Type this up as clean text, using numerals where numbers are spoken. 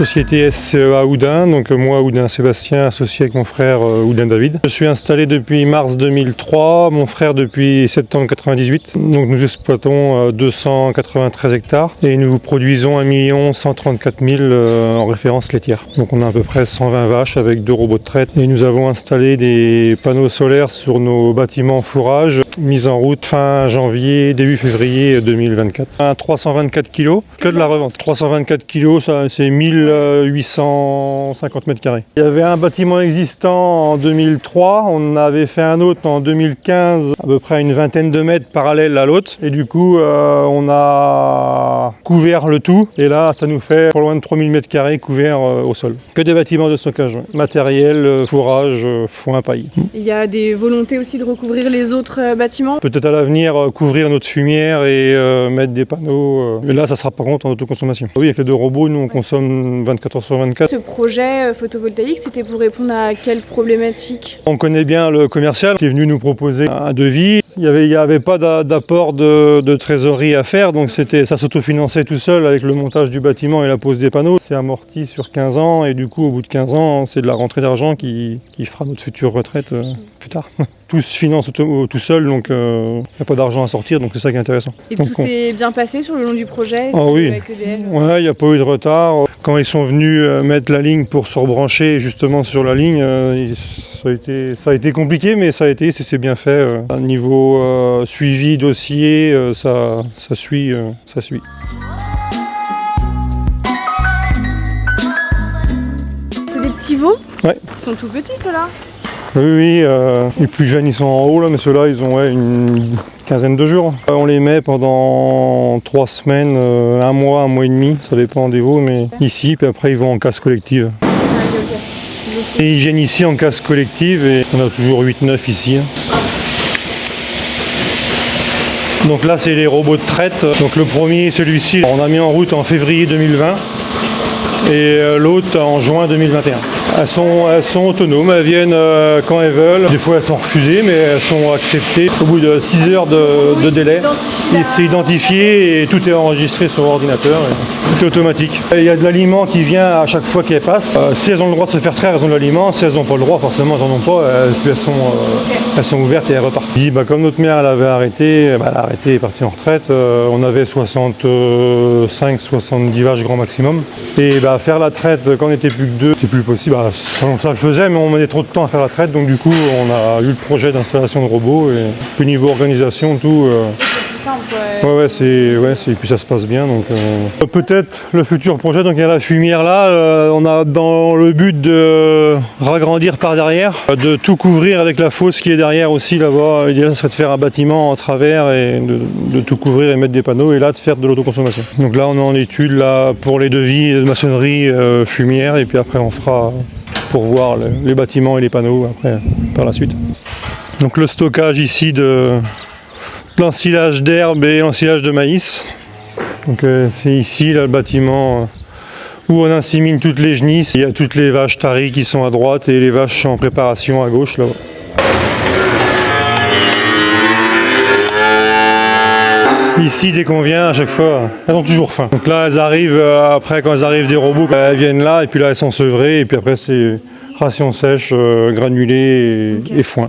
société SCEA Houdin, donc moi Houdin Sébastien, associé avec mon frère Houdin David. Je suis installé depuis mars 2003, mon frère depuis septembre 98. Donc nous exploitons 293 hectares et nous produisons 1 134 000 en référence laitière. Donc on a à peu près 120 vaches avec 2 robots de traite et nous avons installé des panneaux solaires sur nos bâtiments fourrage, mise en route fin janvier, début février 2024. Un 324 kg, que de la revente. 324 kg, ça c'est 1850 mètres carrés. Il y avait un bâtiment existant en 2003, on avait fait un autre en 2015, à peu près une vingtaine de mètres parallèles à l'autre. Et du coup, on a couvert le tout. Et là, ça nous fait pas loin de 3000 mètres carrés couverts au sol. Que des bâtiments de stockage, ouais. Matériel, fourrage, foin, paille. Il y a des volontés aussi de recouvrir les autres bâtiments. Peut-être à l'avenir couvrir notre fumière et mettre des panneaux. Mais là, ça sera par contre en autoconsommation. Oui, avec les 2 robots, nous on consomme 24 heures sur 24. Ce projet photovoltaïque, c'était pour répondre à quelle problématique? On connaît bien le commercial qui est venu nous proposer un devis. Il n'y avait pas d'apport de trésorerie à faire, donc ça s'autofinançait tout seul avec le montage du bâtiment et la pose des panneaux. C'est amorti sur 15 ans et du coup au bout de 15 ans, c'est de la rentrée d'argent qui fera notre future retraite plus tard. Tout se finance tout seul, donc il n'y a pas d'argent à sortir, donc c'est ça qui est intéressant. Et donc, tout s'est bien passé sur le long du projet? Ah oui, il n'y a pas eu de retard. Quand ils sont venus mettre la ligne pour se rebrancher justement sur la ligne, ça a été compliqué, mais ça s'est bien fait. Niveau suivi, dossier, ça suit. C'est des petits veaux? Ouais. Ils sont tout petits ceux-là? Oui, les plus jeunes ils sont en haut là, mais ceux-là ils ont une quinzaine de jours. On les met pendant 3 semaines, 1 mois, 1 mois et demi, ça dépend des veaux, mais ici, puis après ils vont en casse collective. Et ils viennent ici en casse collective et on a toujours 8-9 ici. Donc là c'est les robots de traite. Donc le premier, celui-ci, on a mis en route en février 2020 et l'autre en juin 2021. Elles sont autonomes, elles viennent quand elles veulent. Des fois elles sont refusées, mais elles sont acceptées. Au bout de 6 heures de délai, c'est identifié et tout est enregistré sur l'ordinateur. Tout est automatique. Il y a de l'aliment qui vient à chaque fois qu'elles passent. Si elles ont le droit de se faire traire, elles ont de l'aliment. Si elles n'ont pas le droit, forcément elles n'en ont pas. Puis elles sont ouvertes et elles repartent. Comme notre mère elle avait arrêté, elle a arrêté et est partie en retraite. On avait 65-70 vaches grand maximum. Et faire la traite quand on n'était plus que 2, c'est plus possible. Ça le faisait, mais on mettait trop de temps à faire la traite, donc du coup on a eu le projet d'installation de robots et puis niveau organisation tout. C'est simple, et puis ça se passe bien. Donc peut-être le futur projet. Donc il y a la fumière là. On a dans le but de ragrandir par derrière, de tout couvrir avec la fosse qui est derrière aussi là-bas. L'idéal serait de faire un bâtiment en travers et de tout couvrir et mettre des panneaux et là de faire de l'autoconsommation. Donc là on est en étude là pour les devis de maçonnerie fumière et puis après on fera pour voir les bâtiments et les panneaux après par la suite. Donc le stockage ici de l'ensilage d'herbe et l'ensilage de maïs. Donc c'est ici là, le bâtiment où on insémine toutes les genisses. Il y a toutes les vaches taries qui sont à droite et les vaches en préparation à gauche là-bas. Ici, dès qu'on vient, à chaque fois, elles ont toujours faim. Donc là, elles arrivent, après quand elles arrivent des robots, elles viennent là et puis là elles sont sevrées et puis après c'est ration sèche, granulée et foin.